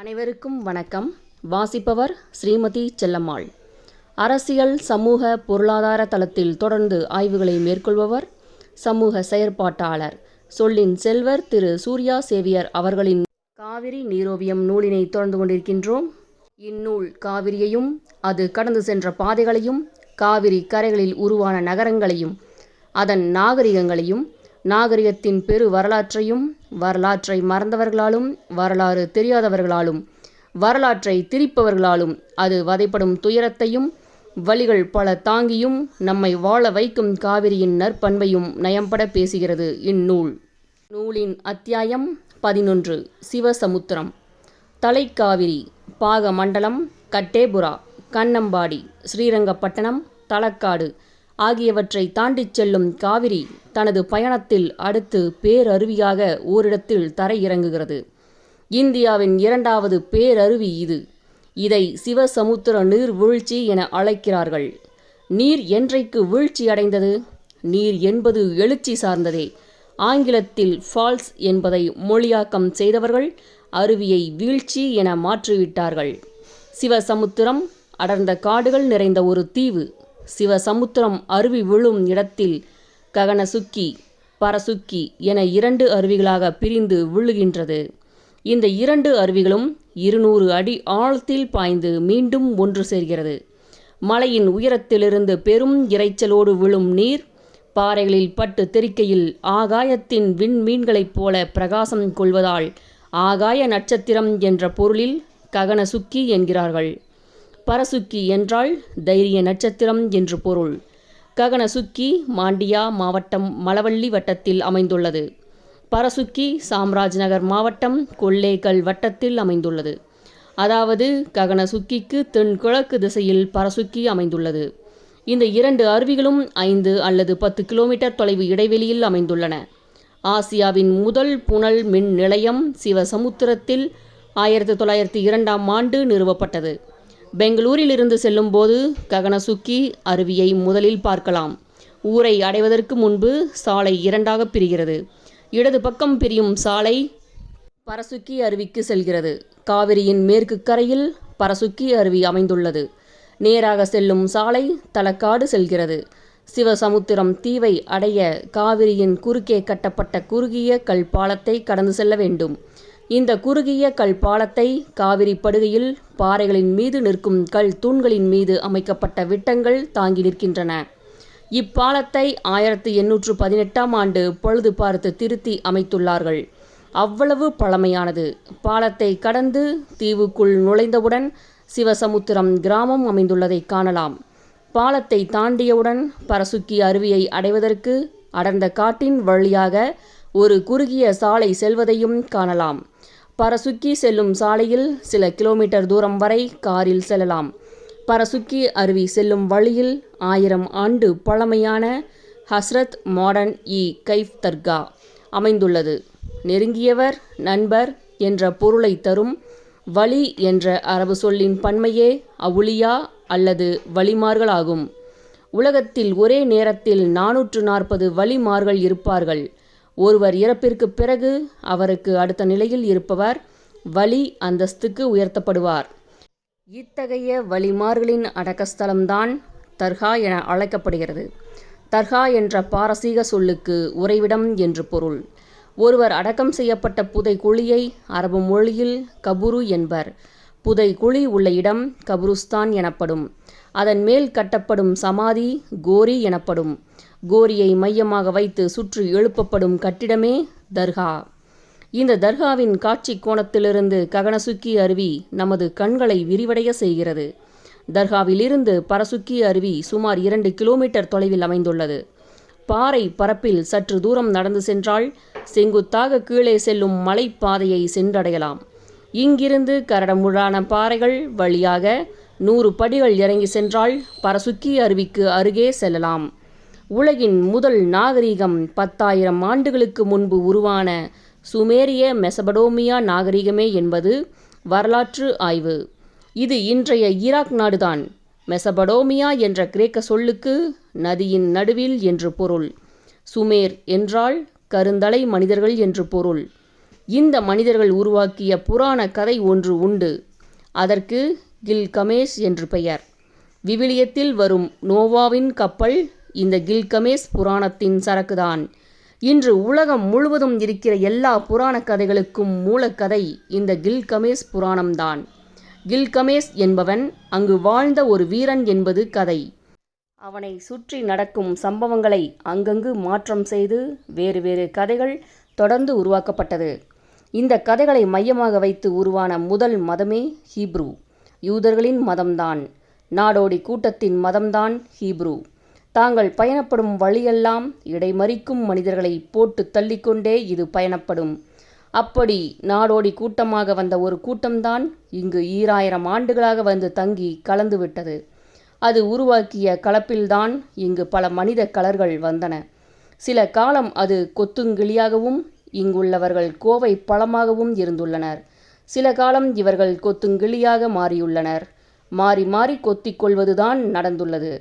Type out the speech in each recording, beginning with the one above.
அனைவருக்கும் வணக்கம். வாசிப்பவர் ஸ்ரீமதி செல்லம்மாள். அரசியல், சமூக, பொருளாதார தளத்தில் தொடர்ந்து ஆய்வுகளை மேற்கொள்பவர் சமூக செயற்பாட்டாளர், சொல்லின் செல்வர் திரு சூர்யா சேவியர் அவர்களின் காவிரி நீரோவியம் நூலினை தொடர்ந்து கொண்டிருக்கின்றோம். இந்நூல் காவிரியையும் அது கடந்து சென்ற பாதைகளையும், காவிரி கரைகளில் உருவான நகரங்களையும், அதன் நாகரிகங்களையும், நாகரிகத்தின் பெரு வரலாற்றையும், வரலாற்றை மறந்தவர்களாலும், வரலாறு தெரியாதவர்களாலும், வரலாற்றை திரிப்பவர்களாலும் அது வதைப்படும் துயரத்தையும், வழிகள் பல தாங்கியும் நம்மை வாழ வைக்கும் காவிரியின் நற்பண்பையும் நயம்பட பேசுகிறது இந்நூல். நூலின் அத்தியாயம் 11. சிவசமுத்திரம். தலைக்காவிரி, பாகமண்டலம், கட்டேபுரா, கண்ணம்பாடி, ஸ்ரீரங்கப்பட்டணம், தலக்காடு ஆகியவற்றை தாண்டிச் செல்லும் காவிரி தனது பயணத்தில் அடுத்து பேரருவியாக ஓரிடத்தில் தரையிறங்குகிறது. இந்தியாவின் 2வது பேரருவி இது. இதை சிவசமுத்திர நீர்வீழ்ச்சி என அழைக்கிறார்கள். நீர் என்றைக்கு வீழ்ச்சி அடைந்தது? நீர் என்பது எழுச்சி சார்ந்ததே. ஆங்கிலத்தில் ஃபால்ஸ் என்பதை மொழியாக்கம் செய்தவர்கள் அருவியை வீழ்ச்சி என மாற்றிவிட்டார்கள். சிவசமுத்திரம் அடர்ந்த காடுகள் நிறைந்த ஒரு தீவு. சிவசமுத்திரம் அருவி விழும் இடத்தில் ககனசுக்கி, பரசுக்கி என 2 அருவிகளாக பிரிந்து விழுகின்றது. இந்த 2 அருவிகளும் 200 அடி ஆழத்தில் பாய்ந்து மீண்டும் ஒன்று சேர்கிறது. மலையின் உயரத்திலிருந்து பெரும் இரைச்சலோடு விழும் நீர் பாறைகளில் பட்டு தெறிக்கையில் ஆகாயத்தின் விண்மீன்களைப் போல பிரகாசம் கொள்வதால் ஆகாய நட்சத்திரம் என்ற பொருளில் ககனசுக்கி என்கிறார்கள். பரசுக்கி என்றால் தைரிய நட்சத்திரம் என்று பொருள். ககனசுக்கி மாண்டியா மாவட்டம் மலவள்ளி வட்டத்தில் அமைந்துள்ளது. பரசுக்கி சாம்ராஜ்நகர் மாவட்டம் கொல்லேக்கல் வட்டத்தில் அமைந்துள்ளது. அதாவது ககனசுக்கிக்கு தென்கிழக்கு திசையில் பரசுக்கி அமைந்துள்ளது. இந்த 2 அருவிகளும் 5 அல்லது 10 கிலோமீட்டர் தொலைவு இடைவெளியில் அமைந்துள்ளன. ஆசியாவின் முதல் புனல் மின் நிலையம் சிவசமுத்திரத்தில் 1902ஆம் ஆண்டு நிறுவப்பட்டது. பெங்களூரிலிருந்து செல்லும்போது ககனசுக்கி அருவியை முதலில் பார்க்கலாம். ஊரை அடைவதற்கு முன்பு சாலை 2ஆக பிரிகிறது. இடது பக்கம் பிரியும் சாலை பரசுக்கி அருவிக்கு செல்கிறது. காவிரியின் மேற்கு கரையில் பரசுக்கி அருவி அமைந்துள்ளது. நேராக செல்லும் சாலை தலக்காடு செல்கிறது. சிவசமுத்திரம் தீவை அடைய காவிரியின் குறுக்கே கட்டப்பட்ட குறுகிய கல் பாலத்தை கடந்து செல்ல வேண்டும். இந்த குறுகிய கல் பாலத்தை காவிரி படுகையில் பாறைகளின் மீது நிற்கும் கல் தூண்களின் மீது அமைக்கப்பட்ட விட்டங்கள் தாங்கி நிற்கின்றன. இப்பாலத்தை 1818ஆம் ஆண்டு பழுது பார்த்து திருத்தி அமைத்துள்ளார்கள். அவ்வளவு பழமையானது. பாலத்தை கடந்து தீவுக்குள் நுழைந்தவுடன் சிவசமுத்திரம் கிராமம் அமைந்துள்ளதை காணலாம். பாலத்தை தாண்டியவுடன் பரசுக்கி அருவியை அடைவதற்கு அடர்ந்த காட்டின் வழியாக ஒரு குறுகிய சாலை செல்வதையும் காணலாம். பரசுக்கி செல்லும் சாலையில் சில கிலோமீட்டர் தூரம் வரை காரில் செல்லலாம். பரசுக்கி அருவி செல்லும் வழியில் 1000 ஆண்டு பழமையான ஹஸ்ரத் மாடர்ன் கைஃப் தர்கா அமைந்துள்ளது. நெருங்கியவர், நண்பர் என்ற பொருளை தரும் வலி என்ற அரபு சொல்லின் பன்மையே அவுலியா அல்லது வலிமார்களாகும். உலகத்தில் ஒரே நேரத்தில் 440 வலிமார்கள் இருப்பார்கள். ஒருவர் இறப்பிற்கு பிறகு அவருக்கு அடுத்த நிலையில் இருப்பவர் வலி அந்தஸ்துக்கு உயர்த்தப்படுவார். இத்தகைய வலிமார்களின் அடக்கஸ்தலம்தான் தர்கா என அழைக்கப்படுகிறது. தர்கா என்ற பாரசீக சொல்லுக்கு உறைவிடம் என்று பொருள். ஒருவர் அடக்கம் செய்யப்பட்ட புதைக்குழியை அரபு மொழியில் கபுரு என்பர். புதைக்குழி உள்ள இடம் கபுருஸ்தான் எனப்படும். அதன் மேல் கட்டப்படும் சமாதி கோரி எனப்படும். கோரியை மையமாக வைத்து சுற்றி எழுப்பப்படும் கட்டிடமே தர்கா. இந்த தர்காவின் காட்சி கோணத்திலிருந்து ககனசுக்கி அருவி நமது கண்களை விரிவடைய செய்கிறது. தர்காவிலிருந்து பரசுக்கி அருவி சுமார் 2 கிலோமீட்டர் தொலைவில் அமைந்துள்ளது. பாறை பரப்பில் சற்று தூரம் நடந்து சென்றால் செங்குத்தாக கீழே செல்லும் மலைப்பாதையை சென்றடையலாம். இங்கிருந்து கரடமுழான பாறைகள் வழியாக 100 படிகள் இறங்கி சென்றால் பரசுக்கி அருவிக்கு அருகே செல்லலாம். உலகின் முதல் நாகரிகம் 10,000 ஆண்டுகளுக்கு முன்பு உருவான சுமேரிய மெசபடோமியா நாகரிகமே என்பது வரலாற்று ஆய்வு. இது இன்றைய ஈராக் நாடுதான். மெசபடோமியா என்ற கிரேக்க சொல்லுக்கு நதியின் நடுவில் என்று பொருள். சுமேர் என்றால் கருந்தலை மனிதர்கள் என்று பொருள். இந்த மனிதர்கள் உருவாக்கிய புராண கதை ஒன்று உண்டு. அதற்கு கில்கமேஷ் என்று பெயர். விவிலியத்தில் வரும் நோவாவின் கப்பல் இந்த கில்கமேஷ் புராணத்தின் சரக்குதான். இன்று உலகம் முழுவதும் இருக்கிற எல்லா புராண கதைகளுக்கும் மூலக்கதை இந்த கில்கமேஷ் புராணம்தான். கில்கமேஷ் என்பவன் அங்கு வாழ்ந்த ஒரு வீரன் என்பது கதை. அவனை சுற்றி நடக்கும் சம்பவங்களை அங்கங்கு மாற்றம் செய்து வேறு வேறு கதைகள் தொடர்ந்து உருவாக்கப்பட்டது. இந்த கதைகளை மையமாக வைத்து உருவான முதல் மதமே ஹீப்ரு. யூதர்களின் மதம்தான். நாடோடி கூட்டத்தின் மதம்தான் ஹீப்ரு. தாங்கள் பயணப்படும் வழியெல்லாம் இடைமறிக்கும் மனிதர்களை போட்டு தள்ளிக்கொண்டே இது பயணப்படும். அப்படி நாடோடி கூட்டமாக வந்த ஒரு கூட்டம்தான் இங்கு 2000 ஆண்டுகளாக வந்து தங்கி கலந்துவிட்டது. அது உருவாக்கிய கலப்பில்தான் இங்கு பல மனித கலர்கள் வந்தன. சில காலம் அது கொத்துங்கிளியாகவும் இங்குள்ளவர்கள் கோவை பழமாகவும் இருந்துள்ளனர். சில காலம் இவர்கள் கொத்துங்கிளியாக மாறியுள்ளனர். மாறி மாறி கொத்திக் கொள்வதுதான் நடந்துள்ளது.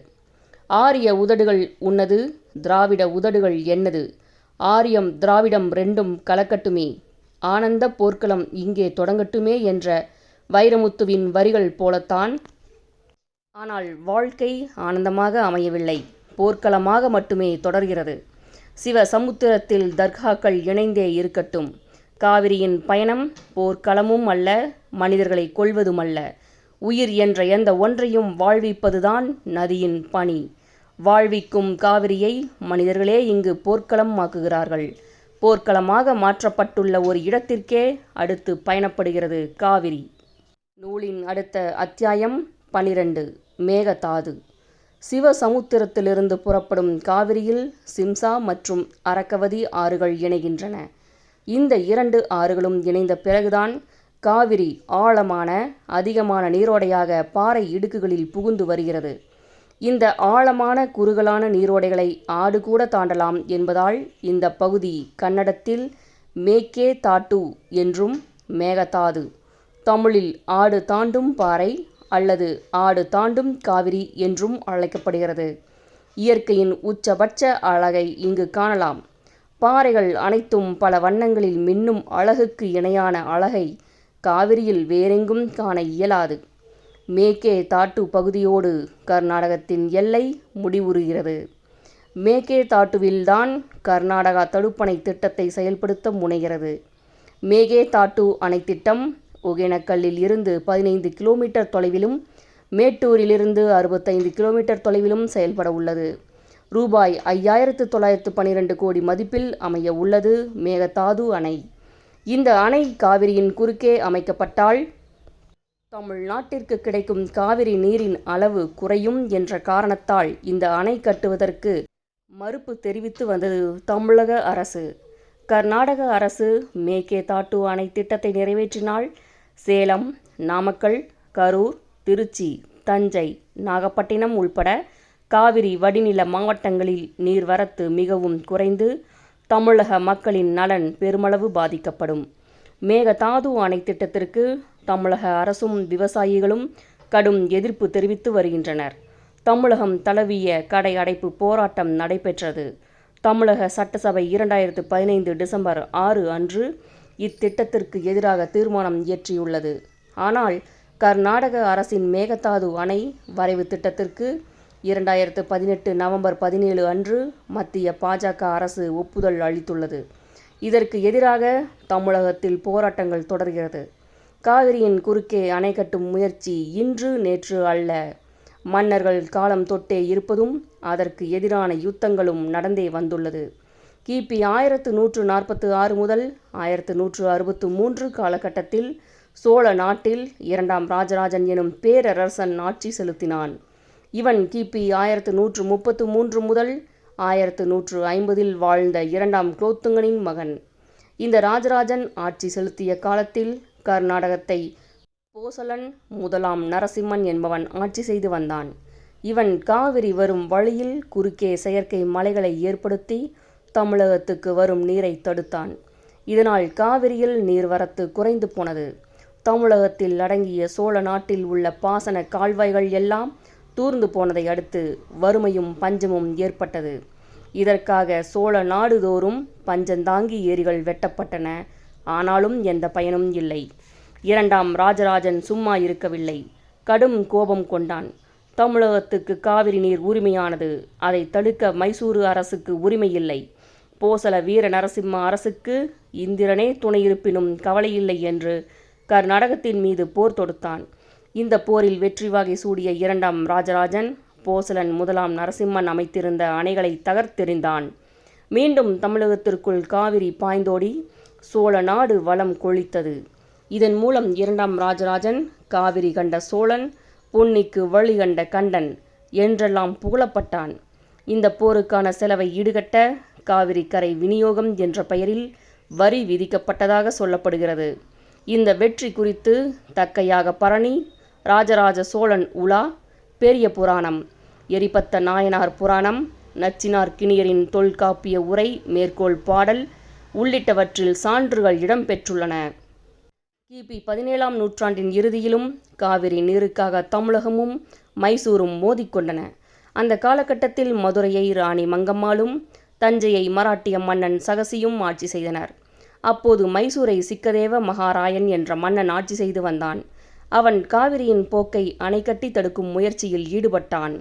ஆரிய உதடுகள் உன்னது, திராவிட உதடுகள் என்னது? ஆரியம் திராவிடம் ரெண்டும் கலக்கட்டுமே, ஆனந்த போர்க்களம் இங்கே தொடங்கட்டுமே என்ற வைரமுத்துவின் வரிகள் போலத்தான். ஆனால் வாழ்க்கை ஆனந்தமாக அமையவில்லை, போர்க்களமாக மட்டுமே தொடர்கிறது. சிவசமுத்திரத்தில் தர்காக்கள் இணைந்தே இருக்கட்டும். காவிரியின் பயணம் போர்க்களமும் அல்ல, மனிதர்களை கொள்வதுமல்ல. உயிர் என்ற எந்த ஒன்றையும் வாழ்விப்பதுதான் நதியின் பணி. வாழ்விக்கும் காவிரியை மனிதர்களே இங்கு போர்க்களம் ஆக்குகிறார்கள். போர்க்களமாக மாற்றப்பட்டுள்ள ஒரு இடத்திற்கே அடுத்து பயணப்படுகிறது காவிரி. நூலின் அடுத்த அத்தியாயம் 12. மேகதாது. சிவசமுத்திரத்திலிருந்து புறப்படும் காவிரியில் சிம்சா மற்றும் அரக்கவதி ஆறுகள் இணைகின்றன. இந்த 2 ஆறுகளும் இணைந்த பிறகுதான் காவிரி ஆழமான அதிகமான நீரோடையாக பாறை இடுக்குகளில் புகுந்து வருகிறது. இந்த ஆழமான குறுகலான நீரோடைகளை ஆடு கூட தாண்டலாம் என்பதால் இந்த பகுதி கன்னடத்தில் மேக்கே தாட்டு என்றும் மேகதாது தமிழில் ஆடு தாண்டும் பாறை அல்லது ஆடு தாண்டும் காவிரி என்றும் அழைக்கப்படுகிறது. இயற்கையின் உச்சபட்ச அழகை இங்கு காணலாம். பாறைகள் அனைத்தும் பல வண்ணங்களில் மின்னும் அழகுக்கு இணையான அழகை காவிரியில் வேறெங்கும் காண இயலாது. மேக்கே தாட்டு பகுதியோடு கர்நாடகத்தின் எல்லை முடிவுறுகிறது. மேக்கே தாட்டுவில்தான் கர்நாடகா தடுப்பணை திட்டத்தை செயல்படுத்த முனைகிறது. மேகே தாட்டு அணை திட்டம் ஒகேனக்கல்லில் இருந்து 15 கிலோமீட்டர் தொலைவிலும் மேட்டூரிலிருந்து 65 கிலோமீட்டர் தொலைவிலும் செயல்பட உள்ளது. ரூபாய் 5912 கோடி மதிப்பில் அமைய உள்ளது மேகதாது அணை. இந்த அணை காவிரியின் குறுக்கே அமைக்கப்பட்டால் தமிழ்நாட்டிற்கு கிடைக்கும் காவிரி நீரின் அளவு குறையும் என்ற காரணத்தால் இந்த அணை கட்டுவதற்கு மறுப்பு தெரிவித்து வந்தது தமிழக அரசு. கர்நாடக அரசு மேகே தாட்டு அணை திட்டத்தை நிறைவேற்றினால் சேலம், நாமக்கல், கரூர், திருச்சி, தஞ்சை, நாகப்பட்டினம் உள்பட காவிரி வடிநில மாவட்டங்களில் நீர்வரத்து மிகவும் குறைந்து தமிழக மக்களின் நலன் பெருமளவு பாதிக்கப்படும். மேகதாது அணை திட்டத்திற்கு தமிழக அரசும் விவசாயிகளும் கடும் எதிர்ப்பு தெரிவித்து வருகின்றனர். தமிழகம் தழுவிய கடை அடைப்பு போராட்டம் நடைபெற்றது. தமிழக சட்டசபை 2015 டிசம்பர் 6 அன்று இத்திட்டத்திற்கு எதிராக தீர்மானம் இயற்றியுள்ளது. ஆனால் கர்நாடக அரசின் மேகதாது அணை வரைவு திட்டத்திற்கு 2018 நவம்பர் 17 அன்று மத்திய பாஜக அரசு ஒப்புதல் அளித்துள்ளது. இதற்கு எதிராக தமிழகத்தில் போராட்டங்கள் தொடர்கிறது. காவிரியின் குறுக்கே அணை கட்டும் முயற்சி இன்று நேற்று அல்ல. மன்னர்கள் காலம் தொட்டே இருப்பதும் அதற்கு எதிரான யுத்தங்களும் நடந்தே வந்துள்ளது. கிபி 1146 முதல் 1163 காலகட்டத்தில் சோழ நாட்டில் 2ஆம் ராஜராஜன் எனும் பேரரசன் ஆட்சி செலுத்தினான். இவன் கிபி 1133 முதல் 1150 வாழ்ந்த 2ஆம் குலோத்துங்கனின் மகன். இந்த ராஜராஜன் ஆட்சி செலுத்திய காலத்தில் கர்நாடகத்தை போசலன் 1ஆம் நரசிம்மன் என்பவன் ஆட்சி செய்து வந்தான். இவன் காவிரி வரும் வழியில் குறுக்கே செயற்கை மலைகளை ஏற்படுத்தி தமிழகத்துக்கு வரும் நீரை தடுத்தான். இதனால் காவிரியில் நீர்வரத்து குறைந்து போனது. தமிழகத்தில் அடங்கிய சோழ நாட்டில் உள்ள பாசன கால்வாய்கள் எல்லாம் தூர்ந்து போனதை அடுத்து வறுமையும் பஞ்சமும் ஏற்பட்டது. இதற்காக சோழ நாடுதோறும் பஞ்சந்தாங்கி ஏரிகள் வெட்டப்பட்டன, ஆனாலும் எந்த பயனும் இல்லை. இரண்டாம் ராஜராஜன் சும்மா இருக்கவில்லை. கடும் கோபம் கொண்டான். தமிழகத்துக்கு காவிரி நீர் உரிமையானது. அதை தடுக்க மைசூரு அரசுக்கு உரிமையில்லை. போசல வீர நரசிம்ம அரசுக்கு இந்திரனே துணை இருப்பினும் கவலையில்லை என்று கர்நாடகத்தின் மீது போர் தொடுத்தான். இந்த போரில் வெற்றி வாகை சூடிய இரண்டாம் ராஜராஜன் போசலன் முதலாம் நரசிம்மன் அமைத்திருந்த அணைகளை தகர்த்தெறிந்தான். மீண்டும் தமிழகத்திற்குள் காவிரி பாய்ந்தோடி சோழ நாடு வளம் கொழித்தது. இதன் மூலம் இரண்டாம் ராஜராஜன் காவிரி கண்ட சோழன், பொன்னிக்கு வழி கண்ட கண்டன் என்றெல்லாம் புகழப்பட்டான். இந்த போருக்கான செலவை ஈடுகட்ட காவிரி கரை விநியோகம் என்ற பெயரில் வரி விதிக்கப்பட்டதாக சொல்லப்படுகிறது. இந்த வெற்றி குறித்து தக்கையாக பரணி, ராஜராஜ சோழன் உலா, பெரிய புராணம், எரிபத்த நாயனார் புராணம், நச்சினார் கிணியரின் தொல்காப்பிய உரை மேற்கோள் பாடல் உள்ளிட்டவற்றில் சான்றுகள் இடம்பெற்றுள்ளன. கிபி 17ஆம் நூற்றாண்டின் இறுதியிலும் காவிரி நீருக்காக தமிழகமும் மைசூரும் மோதிக்கொண்டன. அந்த காலகட்டத்தில் மதுரையை ராணி மங்கம்மாளும் தஞ்சையை மராட்டிய மன்னன் சகசியும் ஆட்சி செய்தனர். அப்போது மைசூரை சிக்கதேவ மகாராயன் என்ற மன்னன் ஆட்சி செய்து வந்தான். அவன் காவிரியின் போக்கை அணை கட்டி தடுக்கும் முயற்சியில் ஈடுபட்டான்.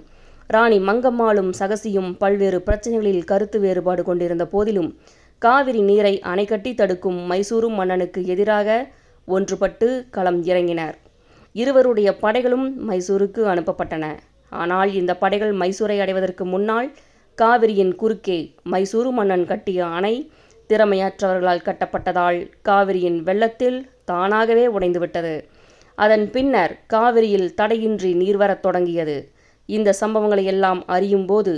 ராணி மங்கம்மாளும் சகசியும் பல்வேறு பிரச்சனைகளில் கருத்து வேறுபாடு கொண்டிருந்த போதிலும் காவிரி நீரை அணை கட்டி தடுக்கும் மைசூரு மன்னனுக்கு எதிராக ஒன்றுபட்டு களம் இறங்கினர். இருவருடைய படைகளும் மைசூருக்கு அனுப்பப்பட்டன. ஆனால் இந்த படைகள் மைசூரை அடைவதற்கு முன்னால் காவிரியின் குறுக்கே மைசூரு மன்னன் கட்டிய அணை திறமையற்றவர்களால் கட்டப்பட்டதால் காவிரியின் வெள்ளத்தில் தானாகவே உடைந்துவிட்டது. அதன் பின்னர் காவிரியில் தடையின்றி நீர் வரத் தொடங்கியது. இந்த சம்பவங்களை எல்லாம் அறியும்போது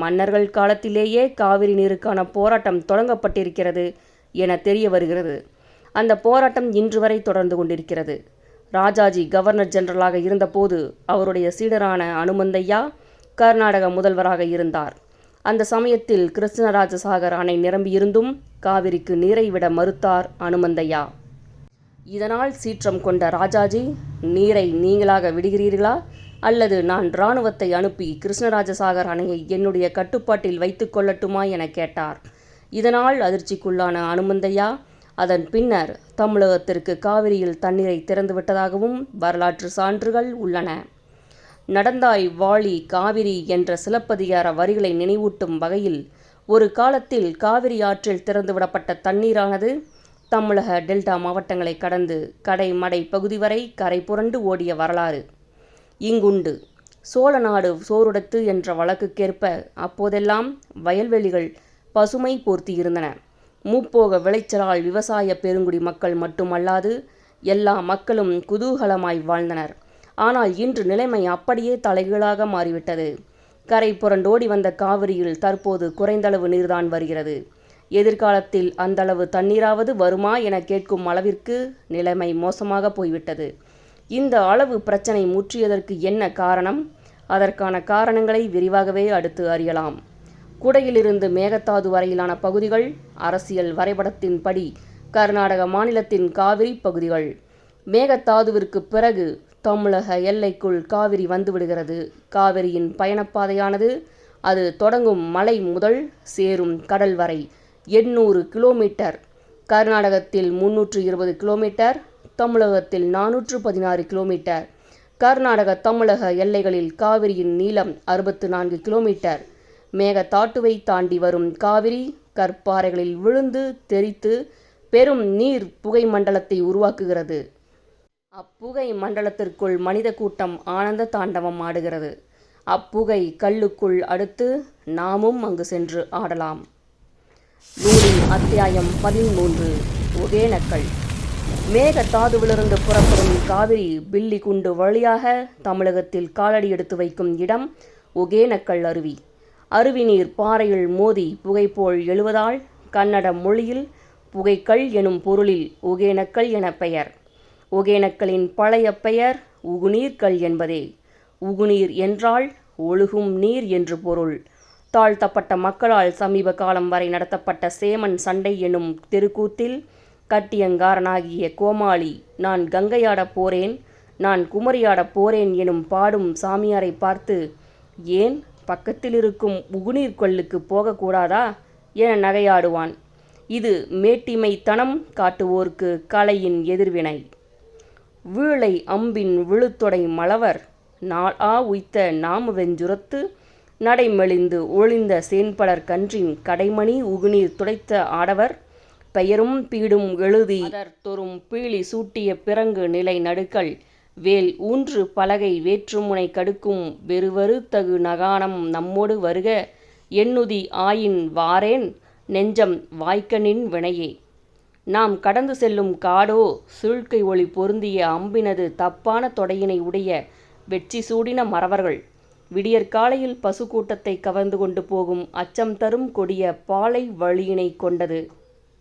மன்னர்கள் காலத்திலேயே காவிரி நீருக்கான போராட்டம் தொடங்கப்பட்டிருக்கிறது என தெரிய வருகிறது. அந்த போராட்டம் இன்று வரை தொடர்ந்து கொண்டிருக்கிறது. ராஜாஜி கவர்னர் ஜெனரலாக இருந்தபோது அவருடைய சீடரான அனுமந்தையா கர்நாடக முதல்வராக இருந்தார். அந்த சமயத்தில் கிருஷ்ணராஜசாகர் அணை நிரம்பியிருந்தும் காவிரிக்கு நீரை விட மறுத்தார் அனுமந்தையா. இதனால் சீற்றம் கொண்ட ராஜாஜி, நீரை நீங்களாக விடுகிறீர்களா அல்லது நான் இராணுவத்தை அனுப்பி கிருஷ்ணராஜசாகர் அணையை என்னுடைய கட்டுப்பாட்டில் வைத்து கொள்ளட்டுமா என கேட்டார். இதனால் அதிர்ச்சிக்குள்ளான அனுமந்தையா அதன் பின்னர் தமிழகத்திற்கு காவிரியில் தண்ணீரை திறந்துவிட்டதாகவும் வரலாற்று சான்றுகள் உள்ளன. நடந்தாய் வாழி காவிரி என்ற சிலப்பதிகார வரிகளை நினைவூட்டும் வகையில் ஒரு காலத்தில் காவிரி ஆற்றில் திறந்துவிடப்பட்ட தண்ணீரானது தமிழக டெல்டா மாவட்டங்களை கடந்து கடைமடை பகுதி வரை கரை புரண்டு ஓடிய வரலாறு இங்குண்டு. சோழநாடு சோறுடத்து என்ற வழக்குக்கேற்ப அப்போதெல்லாம் வயல்வெளிகள் பசுமை போர்த்தியிருந்தன. முப்போக விளைச்சலால் விவசாய பெருங்குடி மக்கள் மட்டுமல்லாது எல்லா மக்களும் குதூகலமாய் வாழ்ந்தனர். ஆனால் இன்று நிலைமை அப்படியே தலைகீழாக மாறிவிட்டது. கரை புரண்டோடி வந்த காவிரியில் தற்போது குறைந்தளவு நீர்தான் வருகிறது. எதிர்காலத்தில் அந்தளவு தண்ணீராவது வருமா என கேட்கும் அளவிற்கு நிலைமை மோசமாக போய்விட்டது. இந்த அளவு பிரச்சனை முற்றியதற்கு என்ன காரணம்? அதற்கான காரணங்களை விரிவாகவே அடுத்து அறியலாம். குடையிலிருந்து மேகதாது வரையிலான பகுதிகள் அரசியல் வரைபடத்தின்படி கர்நாடக மாநிலத்தின் காவிரி பகுதிகள். மேகதாதுவிற்கு பிறகு தமிழக எல்லைக்குள் காவிரி வந்துவிடுகிறது. காவிரியின் பயணப்பாதையானது அது தொடங்கும் மலை முதல் சேரும் கடல் வரை 800 கிலோமீட்டர். கர்நாடகத்தில் 320 கிலோமீட்டர், தமிழகத்தில் 416 கிலோமீட்டர். கர்நாடக தமிழக எல்லைகளில் காவிரியின் நீளம் 64 கிலோமீட்டர். மேகதாட்டுவை தாண்டி வரும் காவிரி கற்பாறைகளில் விழுந்து தெரித்து பெரும் நீர் புகை மண்டலத்தை உருவாக்குகிறது. அப்புகை மண்டலத்திற்குள் மனித கூட்டம் ஆனந்த தாண்டவம் ஆடுகிறது. அப்புகை கல்லுக்குள் அடுத்து நாமும் அங்கு சென்று ஆடலாம். நூலின் அத்தியாயம் 13. ஒகேனக்கல். மேகதாதுவிலிருந்து புறப்படும் காவிரி பில்லிகுண்டு வழியாக தமிழகத்தில் காலடி எடுத்து வைக்கும் இடம் ஒகேனக்கல் அருவி. அருவி நீர் பாறையில் மோதி புகை போல் எழுவதால் கன்னட மொழியில் புகைக்கல் எனும் பொருளில் ஒகேனக்கல் என பெயர். ஒகேனக்கலின் பழைய பெயர் உகுநீர்கல் என்பதே. உகுநீர் என்றால் ஒழுகும் நீர் என்று பொருள். தாழ்த்தப்பட்ட மக்களால் சமீப காலம் வரை நடத்தப்பட்ட சேமன் சண்டை எனும் தெருக்கூத்தில் கட்டியங்காரனாகிய கோமாளி நான் கங்கையாடப் போறேன், நான் குமரியாடப் போறேன் எனும் பாடும் சாமியாரை பார்த்து, ஏன் பக்கத்தில் இருக்கும் உகுநீர் கொல்லுக்கு போகக்கூடாதா என நகையாடுவான். இது மேட்டிமைத்தனம் காட்டுவோர்க்கு கலையின் எதிர்வினை. வீழை அம்பின் விழுத்தொடை மழவர் நாளா உய்த்த நாமவெஞ்சுரத்து நடைமெலிந்து ஒளிந்த சேன்பலர் கன்றின் கடைமணி உகுநீர் துடைத்த ஆடவர் பெயரும் பீடும் எழுதி அதர்தொறும் பீழி சூட்டிய பிறங்கு நிலை நடுக்கல் வேல் ஊன்று பலகை வேற்றுமுனை கடுக்கும் வெறுவரு தகு நகானம் நம்மோடு வருக எண்ணுதி ஆயின் வாரேன் நெஞ்சம் வாய்க்கனின் வினையே. நாம் கடந்து செல்லும் காடோ சீழ்க்கை ஒளி பொருந்திய அம்பினது தப்பான தொடையினை உடைய வெற்றி சூடின மறவர்கள் விடியற்காலையில் பசு கூட்டத்தை கவர்ந்து கொண்டு போகும் அச்சம் தரும் கொடிய பாலை வழியினை கொண்டது.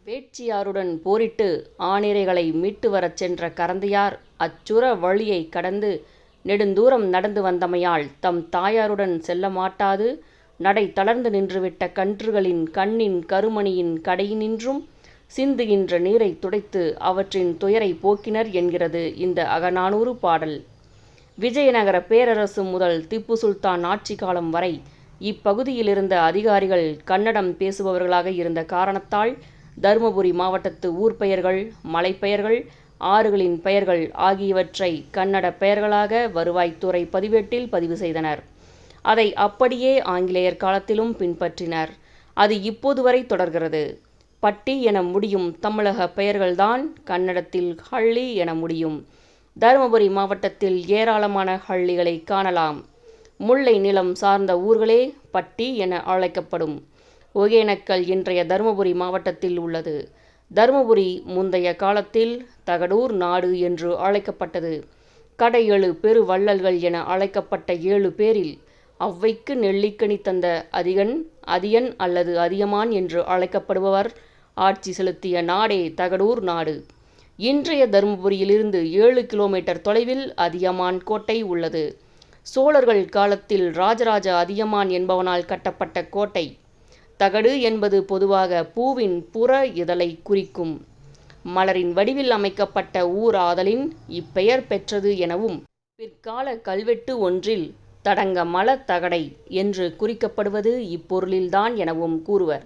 வேட்சியாருடன் போரிட்டு ஆணிரைகளை மீட்டு வரச் சென்ற கரந்தையார் அச்சுர வழியை கடந்து நெடுந்தூரம் நடந்து வந்தமையால் தம் தாயாருடன் செல்ல மாட்டாது நடை தளர்ந்து நின்றுவிட்ட கன்றுகளின் கண்ணின் கருமணியின் கடையினின்றும் சிந்துகின்ற நீரை துடைத்து அவற்றின் துயரை போக்கினர் என்கிறது இந்த அகநானூறு பாடல். விஜயநகர பேரரசு முதல் திப்பு சுல்தான் ஆட்சி காலம் வரை இப்பகுதியில் இருந்த அதிகாரிகள் கன்னடம் பேசுபவர்களாக இருந்த காரணத்தால் தருமபுரி மாவட்டத்து ஊர் பெயர்கள், மலைப்பெயர்கள், ஆறுகளின் பெயர்கள் ஆகியவற்றை கன்னட பெயர்களாக வருவாய்த்துறை பதிவேட்டில் பதிவு செய்தனர். அதை அப்படியே ஆங்கிலேயர் காலத்திலும் பின்பற்றினர். அது இப்போது வரை தொடர்கிறது. பட்டி என முடியும் தமிழக பெயர்கள்தான் கன்னடத்தில் ஹள்ளி என முடியும். தருமபுரி மாவட்டத்தில் ஏராளமான ஹள்ளிகளை காணலாம். முல்லை நிலம் சார்ந்த ஊர்களே பட்டி என அழைக்கப்படும். ஒகேனக்கல் இன்றைய தருமபுரி மாவட்டத்தில் உள்ளது. தருமபுரி முந்தைய காலத்தில் தகடூர் நாடு என்று அழைக்கப்பட்டது. கடையெழு பெரு வள்ளல்கள் என அழைக்கப்பட்ட 7 பேரில் ஔவைக்கு நெல்லிக்கனி தந்த அதியன் அல்லது அதியமான் என்று அழைக்கப்படுபவர் ஆட்சி செலுத்திய நாடே தகடூர் நாடு. இன்றைய தருமபுரியிலிருந்து 7 கிலோமீட்டர் தொலைவில் அதியமான் கோட்டை உள்ளது. சோழர்கள் காலத்தில் ராஜராஜ அதியமான் என்பவனால் கட்டப்பட்ட கோட்டை. தகடு என்பது பொதுவாக பூவின் புற இதழை குறிக்கும். மலரின் வடிவில் அமைக்கப்பட்ட ஊர் ஆதலின் இப்பெயர் பெற்றது எனவும் பிற்கால கல்வெட்டு ஒன்றில் தடங்க மல தகடை என்று குறிக்கப்படுவது இப்பொருளில்தான் எனவும் கூறுவர்.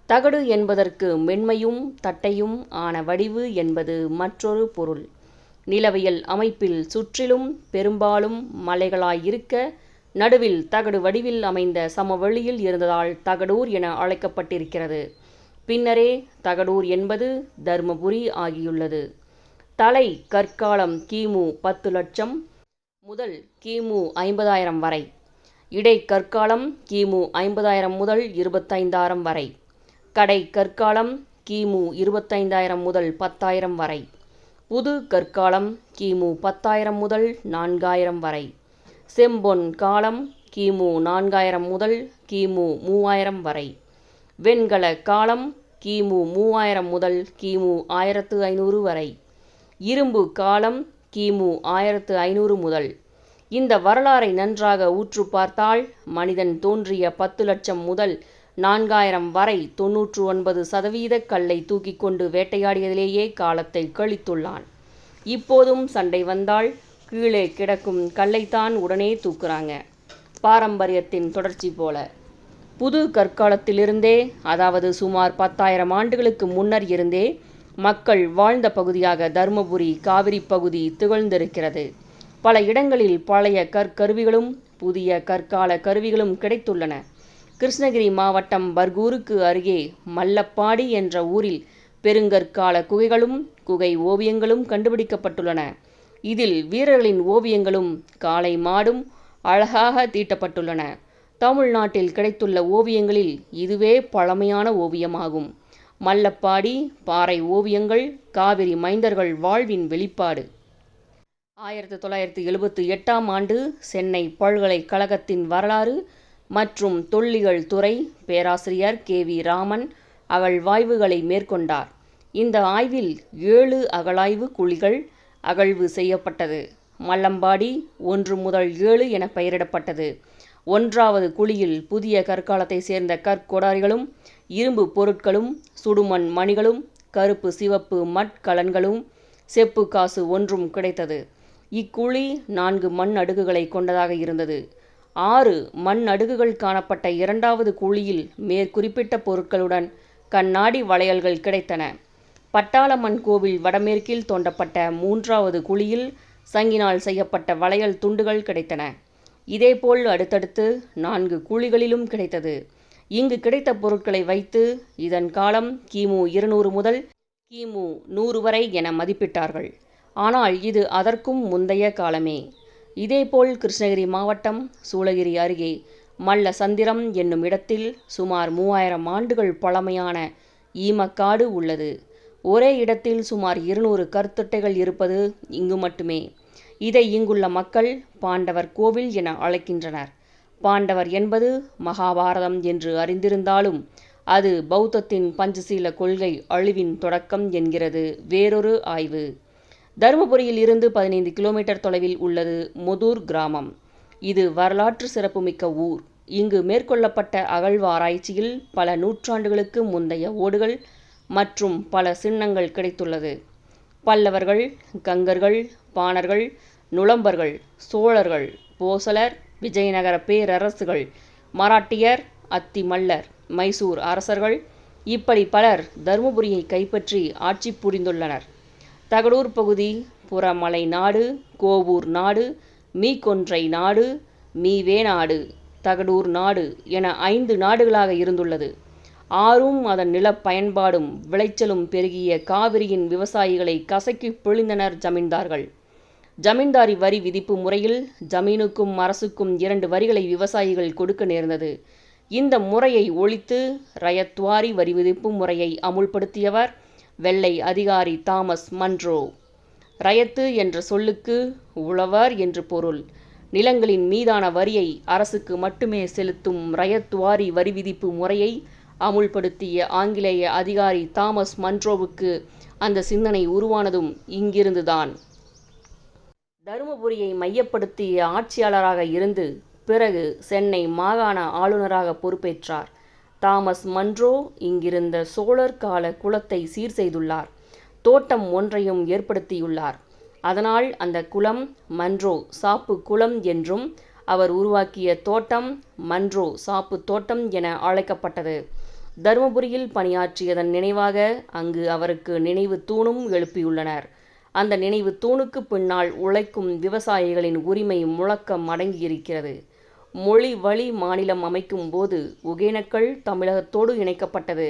தகடு என்பதற்கு மென்மையும் தட்டையும் ஆன வடிவு என்பது மற்றொரு பொருள். நிலவியல் அமைப்பில் சுற்றிலும் பெரும்பாலும் மலைகளாயிருக்க நடுவில் தகடு வடிவில் அமைந்த சமவெளியில் இருந்ததால் தகடூர் என அழைக்கப்பட்டிருக்கிறது. பின்னரே தகடூர் என்பது தர்மபுரி ஆகியுள்ளது. தலை கற்காலம் கிமு 10 லட்சம் முதல் கிமு 50,000 வரை. இடைக்கற்காலம் கிமு 50,000 முதல் 25,000 வரை. கடை கற்காலம் கிமு 25,000 முதல் 10,000 வரை. புது கற்காலம் கிமு 10,000 முதல் 4,000 வரை. செம்பொன் காலம் கிமு 4,000 முதல் கிமு 3,000 வரை. வெண்கல காலம் கிமு 3,000 முதல் கிமு 1,500 வரை. இரும்பு காலம் கிமு 1,500 முதல். இந்த வரலாறை நன்றாக உற்று பார்த்தால் மனிதன் தோன்றிய 10 லட்சம் முதல் 4,000 வரை 99% கல்லை தூக்கி கொண்டு வேட்டையாடியதிலேயே காலத்தை கழித்துள்ளான். இப்போதும் சண்டை வந்தால் கீழே கிடக்கும் கல்லைத்தான் உடனே தூக்குறாங்க. பாரம்பரியத்தின் தொடர்ச்சி போல. புது கற்காலத்திலிருந்தே, அதாவது சுமார் 10,000 ஆண்டுகளுக்கு முன்னர் இருந்தே மக்கள் வாழ்ந்த பகுதியாக தருமபுரி காவிரி பகுதி திகழ்ந்திருக்கிறது. பல இடங்களில் பழைய கற்கருவிகளும் புதிய கற்கால கருவிகளும் கிடைத்துள்ளன. கிருஷ்ணகிரி மாவட்டம் பர்கூருக்கு அருகே மல்லப்பாடி என்ற ஊரில் பெருங்கற்கால குகைகளும் குகை ஓவியங்களும் கண்டுபிடிக்கப்பட்டுள்ளன. இதில் வீரர்களின் ஓவியங்களும் காளை மாடும் அழகாக தீட்டப்பட்டுள்ளன. தமிழ்நாட்டில் கிடைத்துள்ள ஓவியங்களில் இதுவே பழமையான ஓவியமாகும். மல்லப்பாடி பாறை ஓவியங்கள் காவிரி மைந்தர்கள் வாழ்வின் வெளிப்பாடு. 1978ஆம் ஆண்டு சென்னை பல்கலைக்கழகத்தின் வரலாறு மற்றும் தொல்லியல் துறை பேராசிரியர் KV ராமன் அகழ்வாய்வுகளை மேற்கொண்டார். இந்த ஆய்வில் 7 அகழாய்வு குழிகள் அகழ்வு செய்யப்பட்டது. மல்லம்பாடி 1 முதல் 7 என பெயரிடப்பட்டது. 1வது குழியில் புதிய கற்காலத்தை சேர்ந்த கற்கொடாரிகளும் இரும்பு பொருட்களும் சுடுமண் மணிகளும் கருப்பு சிவப்பு மட்கலன்களும் செப்பு காசு ஒன்றும் கிடைத்தது. இக்குழி 4 மண் அடுக்குகளை கொண்டதாக இருந்தது. 6 மண் அடுக்குகள் காணப்பட்ட 2வது குழியில் மேற்குறிப்பிட்ட பொருட்களுடன் கண்ணாடி வளையல்கள் கிடைத்தன. பட்டாளம்மன் கோவில் வடமேற்கில் தோண்டப்பட்ட 3வது குழியில் சங்கினால் செய்யப்பட்ட வளையல் துண்டுகள் கிடைத்தன. இதேபோல் அடுத்தடுத்து 4 குழிகளிலும் கிடைத்தது. இங்கு கிடைத்த பொருட்களை வைத்து இதன் காலம் கிமு 200 முதல் கிமு 100 வரை என மதிப்பிட்டார்கள். ஆனால் இது அதற்கும் முந்தைய காலமே. இதேபோல் கிருஷ்ணகிரி மாவட்டம் சூளகிரி அருகே மல்லசந்திரம் என்னும் இடத்தில் சுமார் 3000 ஆண்டுகள் பழமையான ஈமக்காடு உள்ளது. ஒரே இடத்தில் சுமார் 200 கற்தொட்டைகள் இருப்பது இங்கு மட்டுமே. இதை இங்குள்ள மக்கள் பாண்டவர் கோவில் என அழைக்கின்றனர். பாண்டவர் என்பது மகாபாரதம் என்று அறிந்திருந்தாலும் அது பௌத்தத்தின் பஞ்சசீல கொள்கை அழிவின் தொடக்கம் என்கிறது வேறொரு ஆய்வு. தருமபுரியில் இருந்து 15 கிலோமீட்டர் தொலைவில் உள்ளது மொதூர் கிராமம். இது வரலாற்று சிறப்புமிக்க ஊர். இங்கு மேற்கொள்ளப்பட்ட அகழ்வாராய்ச்சியில் பல நூற்றாண்டுகளுக்கு முந்தைய ஓடுகள் மற்றும் பல சின்னங்கள் கிடைத்துள்ளது. பல்லவர்கள், கங்கர்கள், பாணர்கள், நுளம்பர்கள், சோழர்கள், போசலர், விஜயநகர பேரரசுகள், மராட்டியர், அத்தி மல்லர், மைசூர் அரசர்கள் இப்படி பலர் தருமபுரியை கைப்பற்றி ஆட்சி புரிந்துள்ளனர். தகடூர் பகுதி புறமலை நாடு, கோவூர் நாடு, மீகொன்றை நாடு, மீவேநாடு, தகடூர் நாடு என 5 நாடுகளாக இருந்துள்ளது. ஆறும் அதன் நிலப் பயன்பாடும் விளைச்சலும் பெருகிய காவிரியின் விவசாயிகளை கசக்கி பிழிந்தனர் ஜமீன்தார்கள். ஜமீன்தாரி வரி விதிப்பு முறையில் ஜமீனுக்கும் அரசுக்கும் 2 வரிகளை விவசாயிகள் கொடுக்க நேர்ந்தது. இந்த முறையை ஒழித்து ரயத்வாரி வரி விதிப்பு முறையை அமுல்படுத்தியவர் வெள்ளை அதிகாரி தாமஸ் மன்றோ. ரயத்து என்ற சொல்லுக்கு உழவர் என்று பொருள். நிலங்களின் மீதான வரியை அரசுக்கு மட்டுமே செலுத்தும் ரயத்வாரி வரி விதிப்பு முறையை அமுல்படுத்திய ஆங்கிலேய அதிகாரி தாமஸ் மன்றோவுக்கு அந்த சிந்தனை உருவானதும் இங்கிருந்துதான். தருமபுரியை மையப்படுத்திய ஆட்சியாளராக இருந்து பிறகு சென்னை மாகாண ஆளுநராக பொறுப்பேற்றார். தாமஸ் மன்றோ இங்கிருந்த சோழர் கால குளத்தை சீர் செய்துள்ளார். தோட்டம் ஒன்றையும் ஏற்படுத்தியுள்ளார். அதனால் அந்த குளம் மன்றோ சாப்பு குளம் என்றும் அவர் உருவாக்கிய தோட்டம் மன்றோ சாப்பு தோட்டம் என அழைக்கப்பட்டது. தருமபுரியில் பணியாற்றியதன் நினைவாக அங்கு அவருக்கு நினைவு தூணும் எழுப்பியுள்ளனர். அந்த நினைவு தூணுக்கு பின்னால் உழைக்கும் விவசாயிகளின் உரிமை முழக்கம் அடங்கியிருக்கிறது. மொழி வழி மாநிலம் அமைக்கும் போது ஒகேனக்கல் தமிழகத்தோடு இணைக்கப்பட்டது.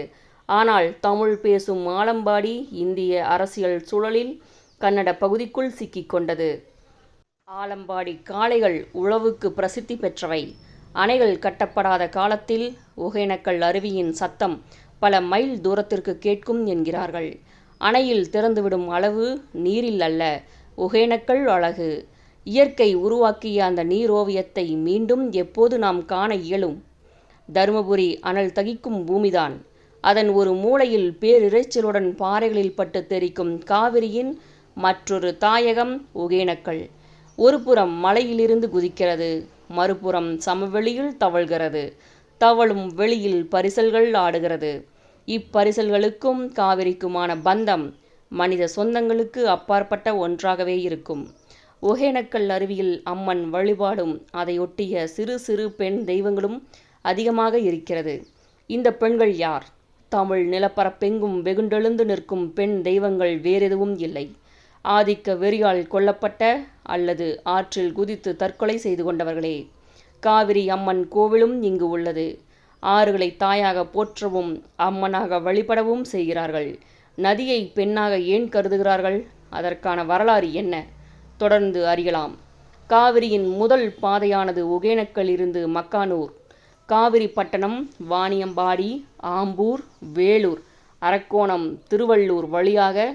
ஆனால் தமிழ் பேசும் ஆலம்பாடி இந்திய அரசியல் சூழலில் கன்னட பகுதிக்குள் சிக்கிக்கொண்டது. ஆலம்பாடி காளைகள் உழவுக்கு பிரசித்தி பெற்றவை. அணைகள் கட்டப்படாத காலத்தில் ஒகேனக்கல் அருவியின் சத்தம் பல மைல் தூரத்திற்கு கேட்கும் என்கிறார்கள். அணையில் திறந்துவிடும் அளவு நீரில் அல்ல, ஒகேனக்கல் அழகு. இயற்கை உருவாக்கிய அந்த நீரோவியத்தை மீண்டும் எப்போது நாம் காண இயலும்? தருமபுரி அனல் தகிக்கும் பூமிதான். அதன் ஒரு மூலையில் பேரிரைச்சலுடன் பாறைகளில் பட்டு தெரிக்கும் காவிரியின் மற்றொரு தாயகம் ஒகேனக்கல். ஒரு புறம் மலையிலிருந்து குதிக்கிறது, மறுபுறம் சமவெளியில் தவழ்கிறது. தவழும் வெளியில் பரிசல்கள் ஆடுகிறது. இப்பரிசல்களுக்கும் காவிரிக்குமான பந்தம் மனித சொந்தங்களுக்கு அப்பாற்பட்ட ஒன்றாகவே இருக்கும். ஒகேனக்கல் அருவியில் அம்மன் வழிபாடும் அதையொட்டிய சிறு சிறு பெண் தெய்வங்களும் அதிகமாக இருக்கிறது. இந்த பெண்கள் யார்? தமிழ் நிலப்பரப்பெங்கும் வெகுண்டெழுந்து நிற்கும் பெண் தெய்வங்கள் வேறெதுவும் இல்லை. ஆதிக்க வெறியால் கொல்லப்பட்ட அல்லது ஆற்றில் குதித்து தற்கொலை செய்து கொண்டவர்களே. காவிரி அம்மன் கோவிலும் இங்கு உள்ளது. ஆறுகளை தாயாக போற்றவும் அம்மனாக வழிபடவும் செய்கிறார்கள். நதியை பெண்ணாக ஏன் கருதுகிறார்கள்? அதற்கான வரலாறு என்ன? தொடர்ந்து அறியலாம். காவிரியின் முதல் பாதையானது ஒகேனக்கல் இருந்து மக்கானூர், காவிரி பட்டணம், வாணியம்பாடி, ஆம்பூர், வேலூர், அரக்கோணம், திருவள்ளூர் வழியாக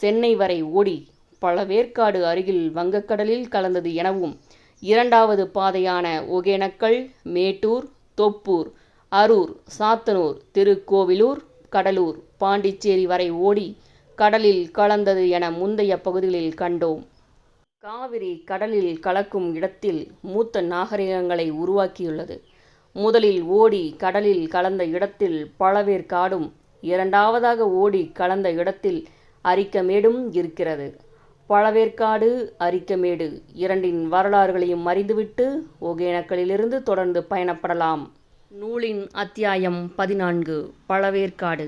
சென்னை வரை ஓடி பழவேற்காடு அருகில் வங்கக்கடலில் கலந்தது எனவும், 2வது பாதையான ஒகேனக்கல், மேட்டூர், தொப்பூர், அரூர், சாத்தனூர், திருக்கோவிலூர், கடலூர், பாண்டிச்சேரி வரை ஓடி கடலில் கலந்தது என முந்தைய பகுதிகளில் கண்டோம். காவிரி கடலில் கலக்கும் இடத்தில் மூத்த நாகரிகங்களை உருவாக்கியுள்ளது. முதலில் ஓடி கடலில் கலந்த இடத்தில் பழவேற்காடும், 2வதாக ஓடி கலந்த இடத்தில் அரிக்கமேடும் இருக்கிறது. பழவேற்காடு, அரிக்கமேடு இரண்டின் வரலாறுகளையும் அறிந்துவிட்டு ஒகேனக்கலிலிருந்து தொடர்ந்து பயணப்படலாம். நூலின் அத்தியாயம் 14 பழவேற்காடு.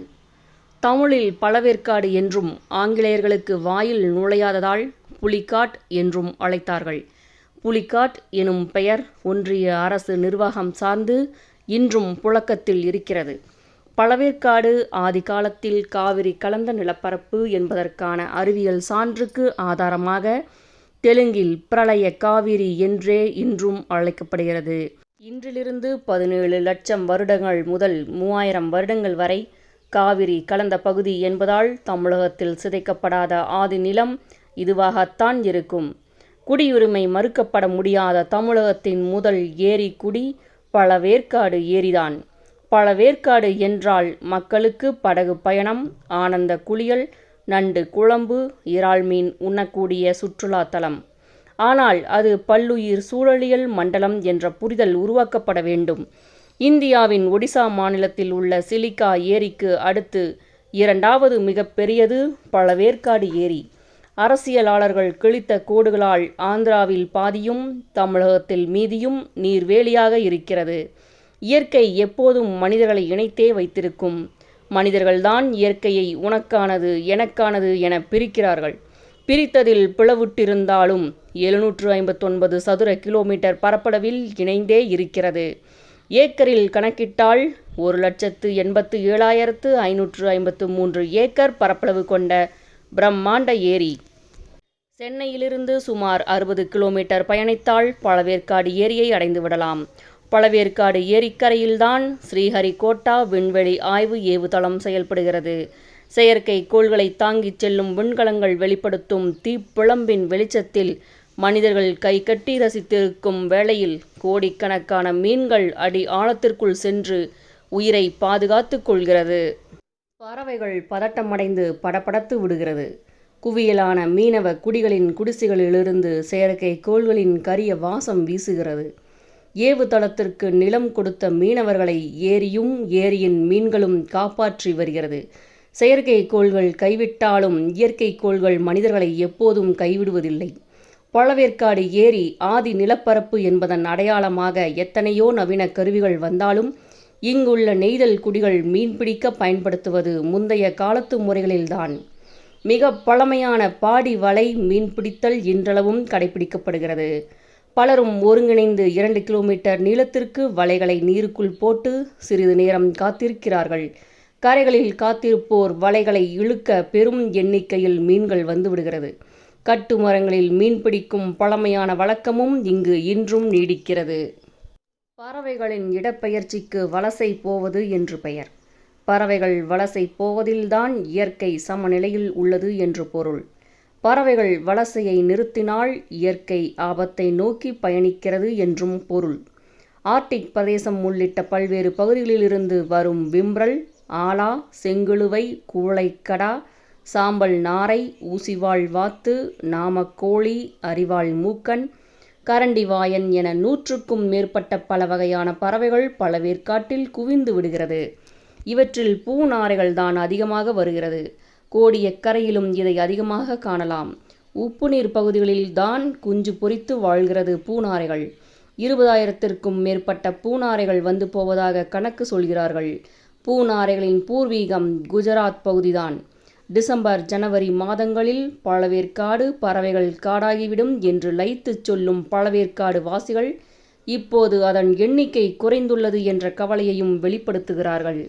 தமிழில் பழவேற்காடு என்றும் ஆங்கிலேயர்களுக்கு வாயில் நுழையாததால் புலிகாட் என்றும் அழைத்தார்கள். புலிகாட் எனும் பெயர் ஒன்றிய அரசு நிர்வாகம் சார்ந்து இன்றும் புழக்கத்தில் இருக்கிறது. பழவேற்காடு ஆதி காலத்தில் காவிரி கலந்த நிலப்பரப்பு என்பதற்கான அறிவியல் சான்றுக்கு ஆதாரமாக தெலுங்கில் பிரளய காவிரி என்றே இன்றும் அழைக்கப்படுகிறது. இன்றிலிருந்து 17 லட்சம் வருடங்கள் முதல் 3000 வருடங்கள் வரை காவிரி கலந்த பகுதி என்பதால் தமிழகத்தில் சிதைக்கப்படாத ஆதி நிலம் இதுவாகத்தான் இருக்கும். குடியுரிமை மறுக்கப்பட முடியாத தமிழகத்தின் முதல் ஏரி குடி பழவேற்காடு ஏரிதான். பழவேற்காடு என்றால் மக்களுக்கு படகு பயணம், ஆனந்த குளியல், நண்டு குழம்பு, இறால் மீன் உண்ணக்கூடிய சுற்றுலா தலம். ஆனால் அது பல்லுயிர் சூழலியல் மண்டலம் என்ற புரிதல் உருவாக்கப்பட வேண்டும். இந்தியாவின் ஒடிசா மாநிலத்தில் உள்ள சிலிகா ஏரிக்கு அடுத்து 2வது மிகப்பெரியது பழவேற்காடு ஏரி. அரசியலாளர்கள் கிழித்த கோடுகளால் ஆந்திராவில் பாதியும் தமிழகத்தில் மீதியும் நீர்வேலியாக இருக்கிறது. இயற்கை எப்போதும் மனிதர்களை இணைத்தே வைத்திருக்கும். மனிதர்கள்தான் இயற்கையை உனக்கானது எனக்கானது என பிரிக்கிறார்கள். பிரித்ததில் பிளவுற்றிருந்தாலும் 759 சதுர கிலோமீட்டர் பரப்பளவில் இணைந்தே இருக்கிறது. ஏக்கரில் கணக்கிட்டால் 1,87,553 ஏக்கர் பரப்பளவு கொண்ட பிரம்மாண்ட ஏரி. சென்னையிலிருந்து சுமார் 60 கிலோமீட்டர் பயணித்தால் பழவேற்காடு ஏரியை அடைந்துவிடலாம். பழவேற்காடு ஏரிக்கரையில்தான் ஸ்ரீஹரிகோட்டா விண்வெளி ஆய்வு ஏவுதளம் செயல்படுகிறது. செயற்கை கோள்களை தாங்கிச் செல்லும் விண்கலங்கள் வெளிப்படுத்தும் தீப்பிழம்பின் வெளிச்சத்தில் மனிதர்கள் கைகட்டி ரசித்திருக்கும் வேளையில் கோடிக்கணக்கான மீன்கள் அடி ஆழத்திற்குள் சென்று உயிரை பாதுகாத்து கொள்கிறது. பறவைகள் பதட்டமடைந்து படபடத்து விடுகிறது. குவியலான மீனவ குடிகளின் குடிசைகளிலிருந்து செயற்கை கோள்களின் கரிய வாசம் வீசுகிறது. ஏவுதளத்திற்கு நிலம் கொடுத்த மீனவர்களை ஏரியும் ஏரியின் மீன்களும் காப்பாற்றி வருகிறது. செயற்கை கோள்கள் கைவிட்டாலும் இயற்கை கோள்கள் மனிதர்களை எப்போதும் கைவிடுவதில்லை. பழவேற்காடு ஏரி ஆதி நிலப்பரப்பு என்பதன் அடையாளமாக எத்தனையோ நவீன கருவிகள் வந்தாலும் இங்குள்ள நெய்தல் குடிகள் மீன்பிடிக்க பயன்படுத்துவது முந்தைய காலத்து முறைகளில்தான். மிக பழமையான பாடி வலை மீன்பிடித்தல் இன்றளவும் கடைபிடிக்கப்படுகிறது. பலரும் ஒருங்கிணைந்து 2 கிலோமீட்டர் நீளத்திற்கு வலைகளை நீருக்குள் போட்டு சிறிது நேரம் காத்திருக்கிறார்கள். கரைகளில் காத்திருப்போர் வலைகளை இழுக்க பெரும் எண்ணிக்கையில் மீன்கள் வந்துவிடுகிறது. கட்டுமரங்களில் மீன்பிடிக்கும் பழமையான வழக்கமும் இங்கு இன்றும் நீடிக்கிறது. பறவைகளின் இடப்பெயர்ச்சிக்கு வலசை போவது என்று பெயர். பறவைகள் வலசை போவதில்தான் இயற்கை சமநிலையில் உள்ளது என்று பொருள். பறவைகள் வலசையை நிறுத்தினால் இயற்கை ஆபத்தை நோக்கி பயணிக்கிறது என்றும் பொருள். ஆர்டிக் பிரதேசம் உள்ளிட்ட பல்வேறு பகுதிகளிலிருந்து வரும் விம்ரல், ஆலா, செங்குழுவை, கூழைக்கடா, சாம்பல் நாரை, ஊசிவால் வாத்து, நாமக்கோழி, அரிவாள் மூக்கன், கரண்டிவாயன் என 100க்கும் மேற்பட்ட பல வகையான பறவைகள் பழவேற்காட்டில் குவிந்து விடுகிறது. இவற்றில் பூநாரைகள் தான் அதிகமாக வருகிறது. கோடியக்கரையிலும் இதை அதிகமாக காணலாம். உப்புநீர் பகுதிகளில் தான் குஞ்சு பொரித்து வாழ்கிறது பூநாரைகள். 20,000த்திற்கும் மேற்பட்ட பூநாரைகள் வந்து போவதாக கணக்கு சொல்கிறார்கள். பூநாரைகளின் பூர்வீகம் குஜராத் பகுதிதான். டிசம்பர், ஜனவரி மாதங்களில் பழவேற்காடு பறவைகள் காடாகிவிடும் என்று லயித்துச் சொல்லும் பழவேற்காடு வாசிகள் இப்போது அதன் எண்ணிக்கை குறைந்துள்ளது என்ற கவலையையும் வெளிப்படுத்துகிறார்கள்.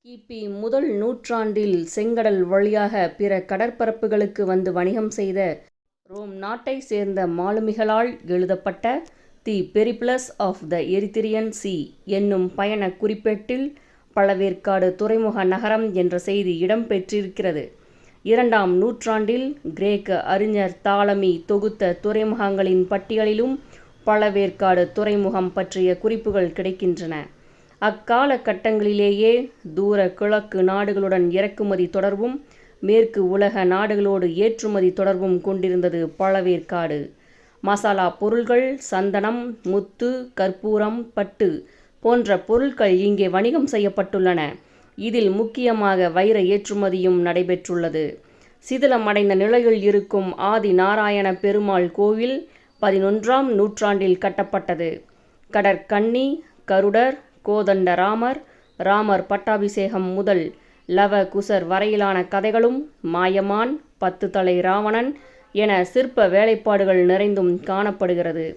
கிபி முதல் நூற்றாண்டில் செங்கடல் வழியாக பிற கடற்பரப்புகளுக்கு வந்து வணிகம் செய்த ரோம் நாட்டை சேர்ந்த மாலுமிகளால் எழுதப்பட்ட the Periplus of the Erythraean sea என்னும் பயண குறிப்பேட்டில் பழவேற்காடு துறைமுக நகரம் என்ற செய்தி இடம்பெற்றிருக்கிறது. 2ஆம் நூற்றாண்டில் கிரேக்க அறிஞர் தாலமி தொகுத்த துறைமுகங்களின் பட்டியலிலும் பழவேற்காடு துறைமுகம் பற்றிய குறிப்புகள் கிடைக்கின்றன. அக்கால கட்டங்களிலேயே தூர கிழக்கு நாடுகளுடன் இறக்குமதி தொடர்பும் மேற்கு உலக நாடுகளோடு ஏற்றுமதி தொடர்பும் கொண்டிருந்தது பழவேற்காடு. மசாலா பொருள்கள், சந்தனம், முத்து, கற்பூரம், பட்டு போன்ற பொருட்கள் இங்கே வணிகம் செய்யப்பட்டுள்ளன. இதில் முக்கியமாக வைர ஏற்றுமதியும் நடைபெற்றுள்ளது. சிதிலமடைந்த நிலையில் இருக்கும் ஆதி நாராயண பெருமாள் கோவில் 11ஆம் நூற்றாண்டில் கட்டப்பட்டது. கடற்கன்னி, கருடர், கோதண்டராமர், ராமர் பட்டாபிஷேகம் முதல் லவ குசர் வரையிலான கதைகளும், மாயமான், 10 தலை ராவணன் என சிற்ப வேலைப்பாடுகள் நிறைந்தும் காணப்படுகிறது.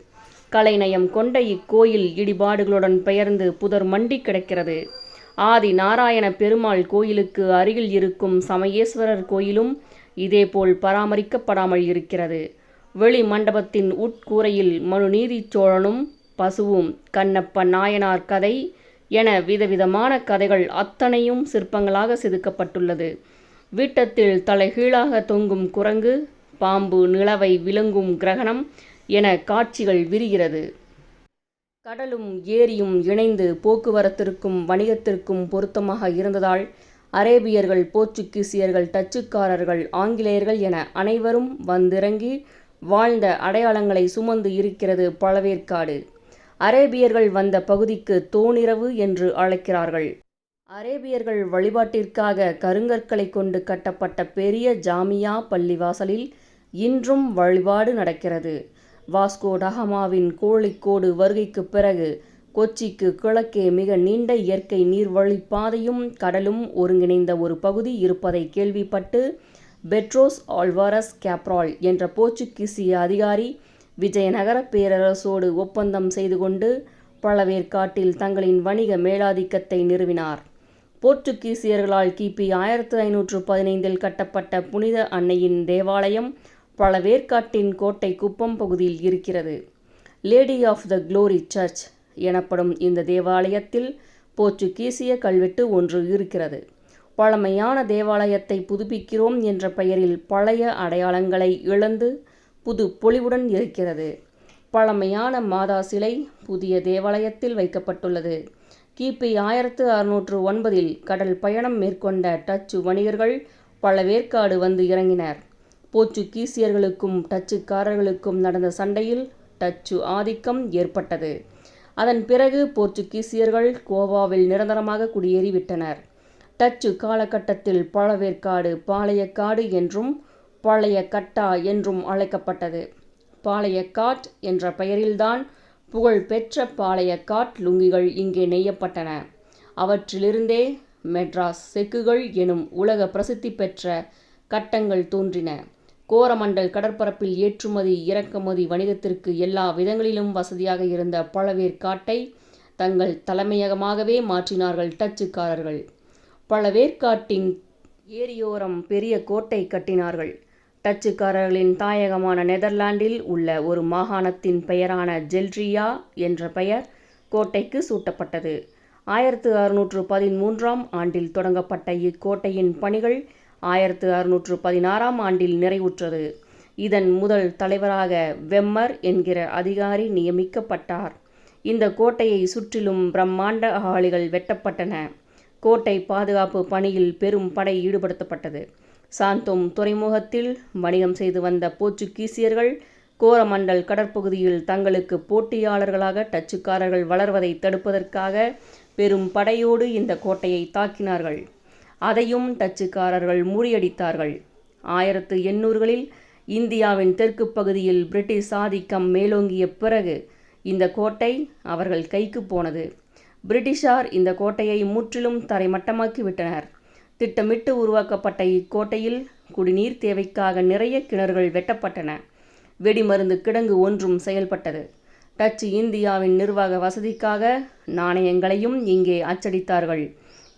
கலைநயம் கொண்ட இக்கோயில் இடிபாடுகளுடன் பெயர்ந்து புதர் மண்டி கிடக்கிறது. ஆதி நாராயண பெருமாள் கோயிலுக்கு அருகில் இருக்கும் சமயேஸ்வரர் கோயிலும் இதேபோல் பராமரிக்கப்படாமல் இருக்கிறது. வெளி மண்டபத்தின் உட்கூரையில் மனுநீதி சோழனும் பசுவும், கண்ணப்ப நாயனார் கதை என விதவிதமான கதைகள் அத்தனையும் சிற்பங்களாக செதுக்கப்பட்டுள்ளது. வீட்டத்தில் தலைகீழாக தொங்கும் குரங்கு, பாம்பு, நிலவை விளங்கும் கிரகணம் என காட்சிகள் விரிகிறது. கடலும் ஏரியும் இணைந்து போக்குவரத்திற்கும் வணிகத்திற்கும் பொருத்தமாக இருந்ததால் அரேபியர்கள், போர்ச்சுகீசியர்கள், டச்சுக்காரர்கள், ஆங்கிலேயர்கள் என அனைவரும் வந்திறங்கி வாழ்ந்த அடையாளங்களை சுமந்து இருக்கிறது பழவேற்காடு. அரேபியர்கள் வந்த பகுதிக்கு தோணிரவு என்று அழைக்கிறார்கள். அரேபியர்கள் வழிபாட்டிற்காக கருங்கற்களை கொண்டு கட்டப்பட்ட பெரிய ஜாமியா பள்ளிவாசலில் இன்றும் வழிபாடு நடக்கிறது. வாஸ்கோ டகாமாவின் கோழிக்கோடு வருகைக்கு பிறகு கொச்சிக்கு கிழக்கே மிக நீண்ட இயற்கை நீர்வழிப்பாதையும் கடலும் ஒருங்கிணைந்த ஒரு பகுதி இருப்பதை கேள்விப்பட்டு பெட்ரோஸ் ஆல்வாரஸ் கேப்ரால் என்ற போர்ச்சுகீசிய அதிகாரி விஜயநகர பேரரசோடு ஒப்பந்தம் செய்து கொண்டு பழவேற்காட்டில் தங்களின் வணிக மேலாதிக்கத்தை நிறுவினார். போர்ச்சுகீசியர்களால் கிபி 1515 கட்டப்பட்ட புனித அன்னையின் தேவாலயம் பழவேற்காட்டின் கோட்டை குப்பம் பகுதியில் இருக்கிறது. Lady of the glory church எனப்படும் இந்த தேவாலயத்தில் போர்ச்சுகீசிய கல்வெட்டு ஒன்று இருக்கிறது. பழமையான தேவாலயத்தை புதுப்பிக்கிறோம் என்ற பெயரில் பழைய அடையாளங்களை இழந்து புது பொலிவுடன் இருக்கிறது. பழமையான மாதா சிலை புதிய தேவாலயத்தில் வைக்கப்பட்டுள்ளது. கிபி 1609 கடல் பயணம் மேற்கொண்ட டச்சு வணிகர்கள் பழவேற்காடு வந்து இறங்கினர். போர்ச்சுகீசியர்களுக்கும் டச்சுக்காரர்களுக்கும் நடந்த சண்டையில் டச்சு ஆதிக்கம் ஏற்பட்டது. அதன் பிறகு போர்ச்சுகீசியர்கள் கோவாவில் நிரந்தரமாக குடியேறிவிட்டனர். டச்சு காலகட்டத்தில் பழவேற்காடு பாளையக்காடு என்றும் பழைய கட்டா என்றும் அழைக்கப்பட்டது. பாளையக்காட் என்ற பெயரில்தான் புகழ்பெற்ற பாளையக்காட் லுங்கிகள் இங்கே நெய்யப்பட்டன. அவற்றிலிருந்தே மெட்ராஸ் செக்குகள் எனும் உலக பிரசித்தி பெற்ற கட்டங்கள் தோன்றின. கோரமண்டல் கடற்பரப்பில் ஏற்றுமதி இறக்குமதி வணிகத்திற்கு எல்லா விதங்களிலும் வசதியாக இருந்த பழவேற்காட்டை தங்கள் தலைமையகமாகவே மாற்றினார்கள் டச்சுக்காரர்கள். பழவேற்காட்டின் ஏரியோரம் பெரிய கோட்டை கட்டினார்கள். டச்சுக்காரர்களின் தாயகமான நெதர்லாண்டில் உள்ள ஒரு மாகாணத்தின் பெயரான ஜெல்ட்ரியா என்ற பெயர் கோட்டைக்கு சூட்டப்பட்டது. 1613 ஆண்டில் தொடங்கப்பட்ட இக்கோட்டையின் பணிகள் 1616 ஆண்டில் நிறைவுற்றது. இதன் முதல் தலைவராக வெம்மர் என்கிற அதிகாரி நியமிக்கப்பட்டார். இந்த கோட்டையை சுற்றிலும் பிரம்மாண்ட அகாலிகள் வெட்டப்பட்டன. கோட்டை பாதுகாப்பு பணியில் பெரும் படை ஈடுபடுத்தப்பட்டது. சாந்தோம் துறைமுகத்தில் வணிகம் செய்து வந்த போர்ச்சுகீசியர்கள் கோரமண்டல் கடற்பகுதியில் தங்களுக்கு போட்டியாளர்களாக டச்சுக்காரர்கள் வளர்வதை தடுப்பதற்காக பெரும் படையோடு இந்த கோட்டையை தாக்கினார்கள். அதையும் டச்சுக்காரர்கள் முறியடித்தார்கள். 1800களில் இந்தியாவின் தெற்கு பகுதியில் பிரிட்டிஷ் ஆதிக்கம் மேலோங்கிய பிறகு இந்த கோட்டை அவர்கள் கைக்கு போனது. பிரிட்டிஷார் இந்த கோட்டையை முற்றிலும் தரைமட்டமாக்கி விட்டனர். திட்டமிட்டு உருவாக்கப்பட்ட இக்கோட்டையில் குடிநீர் தேவைக்காக நிறைய கிணறுகள் வெட்டப்பட்டன. வெடிமருந்து கிடங்கு ஒன்றும் செயல்பட்டது. டச்சு இந்தியாவின் நிர்வாக வசதிக்காக நாணயங்களையும் இங்கே அச்சடித்தார்கள்.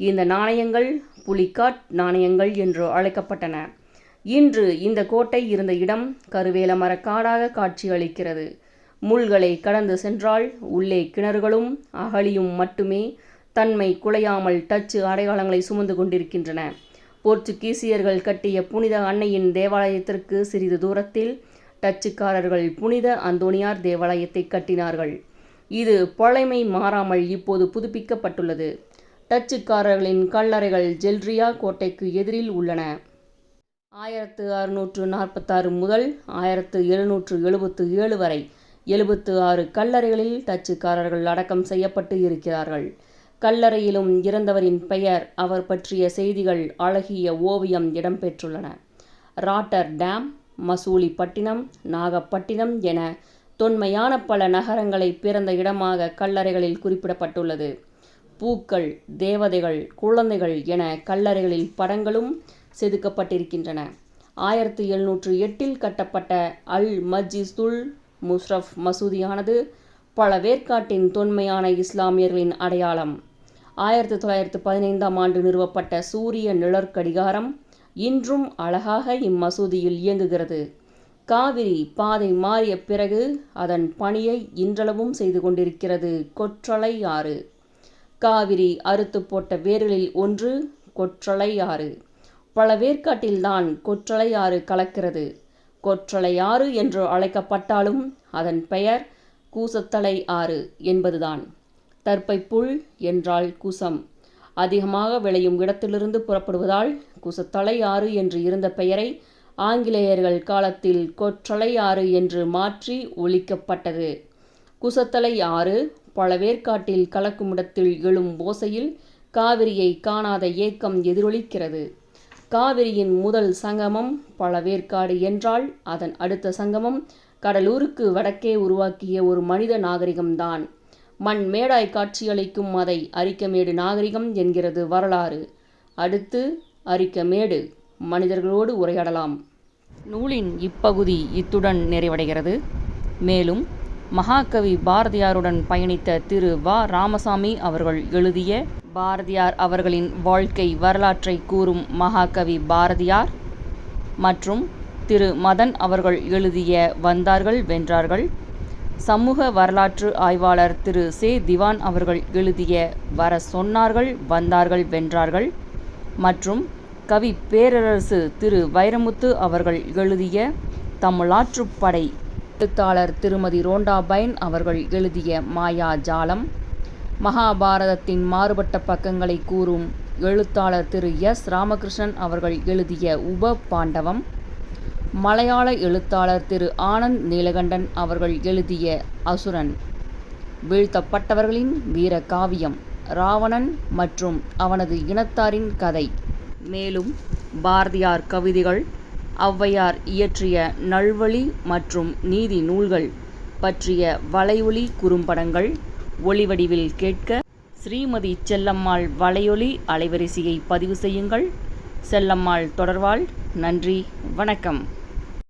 இந்த நாணயங்கள் புலிகாட் நாணயங்கள் என்று அழைக்கப்பட்டன. இன்று இந்த கோட்டை இருந்த இடம் கருவேல மரக்காடாக காட்சியளிக்கிறது. முள்களை கடந்து சென்றால் உள்ளே கிணறுகளும் அகழியும் மட்டுமே தன்மை குலையாமல் டச்சு அடையாளங்களை சுமந்து கொண்டிருக்கின்றன. போர்ச்சுகீசியர்கள் கட்டிய புனித அன்னையின் தேவாலயத்திற்கு சிறிது தூரத்தில் டச்சுக்காரர்கள் புனித அந்தோனியார் தேவாலயத்தை கட்டினார்கள். இது பழமை மாறாமல் இப்போது புதுப்பிக்கப்பட்டுள்ளது. டச்சுக்காரர்களின் கல்லறைகள் ஜெல்ட்ரியா கோட்டைக்கு எதிரில் உள்ளன. 1646 முதல் 1777 வரை 76 கல்லறைகளில் டச்சுக்காரர்கள் அடக்கம் செய்யப்பட்டு இருக்கிறார்கள். கல்லறையிலும் இறந்தவரின் பெயர், அவர் பற்றிய செய்திகள், அழகிய ஓவியம் இடம்பெற்றுள்ளன. ராட்டர் டேம், மசூலிப்பட்டினம், நாகப்பட்டினம் என தொன்மையான பல நகரங்களை பிறந்த இடமாக கல்லறைகளில் குறிப்பிடப்பட்டுள்ளது. பூக்கள், தேவதைகள், குழந்தைகள் என கல்லறைகளில் படங்களும் செதுக்கப்பட்டிருக்கின்றன. 1708 கட்டப்பட்ட அல் மஜ்லிசுல் முஷரஃப் மசூதியானது பழவேற்காட்டின் தொன்மையான இஸ்லாமியர்களின் அடையாளம். 1915ஆம் ஆண்டு நிறுவப்பட்ட சூரிய நிழற்கடிகாரம் இன்றும் அழகாக இம்மசூதியில் இயங்குகிறது. காவிரி பாதை மாறிய பிறகு அதன் பணியை இன்றளவும் செய்து கொண்டிருக்கிறது கொற்றலை ஆறு. காவிரி அறுத்து போட்ட வேர்களில் ஒன்று கொற்றலை ஆறு. பழவேற்காட்டில்தான் கொற்றலை ஆறு கலக்கிறது. கொற்றலை ஆறு என்று அழைக்கப்பட்டாலும் அதன் பெயர் கூசத்தலை ஆறு என்பதுதான். தர்ப்பைப்புல் என்றால் குசம் அதிகமாக விளையும் இடத்திலிருந்து புறப்படுவதால் குசத்தலை ஆறு என்று இருந்த பெயரை ஆங்கிலேயர்கள் காலத்தில் கொற்றலை ஆறு என்று மாற்றி ஒலிக்கப்பட்டது. குசத்தலை ஆறு பழவேற்காட்டில் கலக்குமிடத்தில் எழும் ஓசையில் காவிரியை காணாத ஏக்கம் எதிரொலிக்கிறது. காவிரியின் முதல் சங்கமம் பழவேற்காடு என்றால் அதன் அடுத்த சங்கமம் கடலூருக்கு வடக்கே உருவாக்கிய ஒரு மனித நாகரிகம்தான். மண் மேடாய் காட்சியளிக்கும் அதை அரிக்கமேடு நாகரிகம் என்கிறது வரலாறு. அடுத்து அரிக்கமேடு மனிதர்களோடு உரையாடலாம். நூலின் இப்பகுதி இத்துடன் நிறைவடைகிறது. மேலும் மகாகவி பாரதியாருடன் பயணித்த திரு வ. ராமசாமி அவர்கள் எழுதிய பாரதியார் அவர்களின் வாழ்க்கை வரலாற்றை கூறும் மகாகவி பாரதியார் மற்றும் திரு மதன் அவர்கள் எழுதிய வந்தார்கள் வென்றார்கள், சமூக வரலாற்று ஆய்வாளர் திரு சே. திவான் அவர்கள் எழுதிய வர சொன்னார்கள் வந்தார்கள் வென்றார்கள் மற்றும் கவி பேரரசு திரு வைரமுத்து அவர்கள் எழுதிய தமிழாற்றுப்படை, எழுத்தாளர் திருமதி ரோண்டா பைன் அவர்கள் எழுதிய மாயாஜாலம், மகாபாரதத்தின் மாறுபட்ட பக்கங்களை கூறும் எழுத்தாளர் திரு எஸ். ராமகிருஷ்ணன் அவர்கள் எழுதிய உப பாண்டவம், மலையாள எழுத்தாளர் திரு ஆனந்த் நீலகண்டன் அவர்கள் எழுதிய அசுரன், வீழ்த்தப்பட்டவர்களின் வீர காவியம் ராவணன் மற்றும் அவனது இனத்தாரின் கதை, மேலும் பாரதியார் கவிதைகள், ஔவையார் இயற்றிய நல்வழி மற்றும் நீதி நூல்கள் பற்றிய வலையொலி குறும்படங்கள் ஒளிவடிவில் கேட்க ஸ்ரீமதி செல்லம்மாள் வலையொலி அலைவரிசையை பதிவு செய்யுங்கள். செல்லம்மாள் தொடர்வாள். நன்றி, வணக்கம்.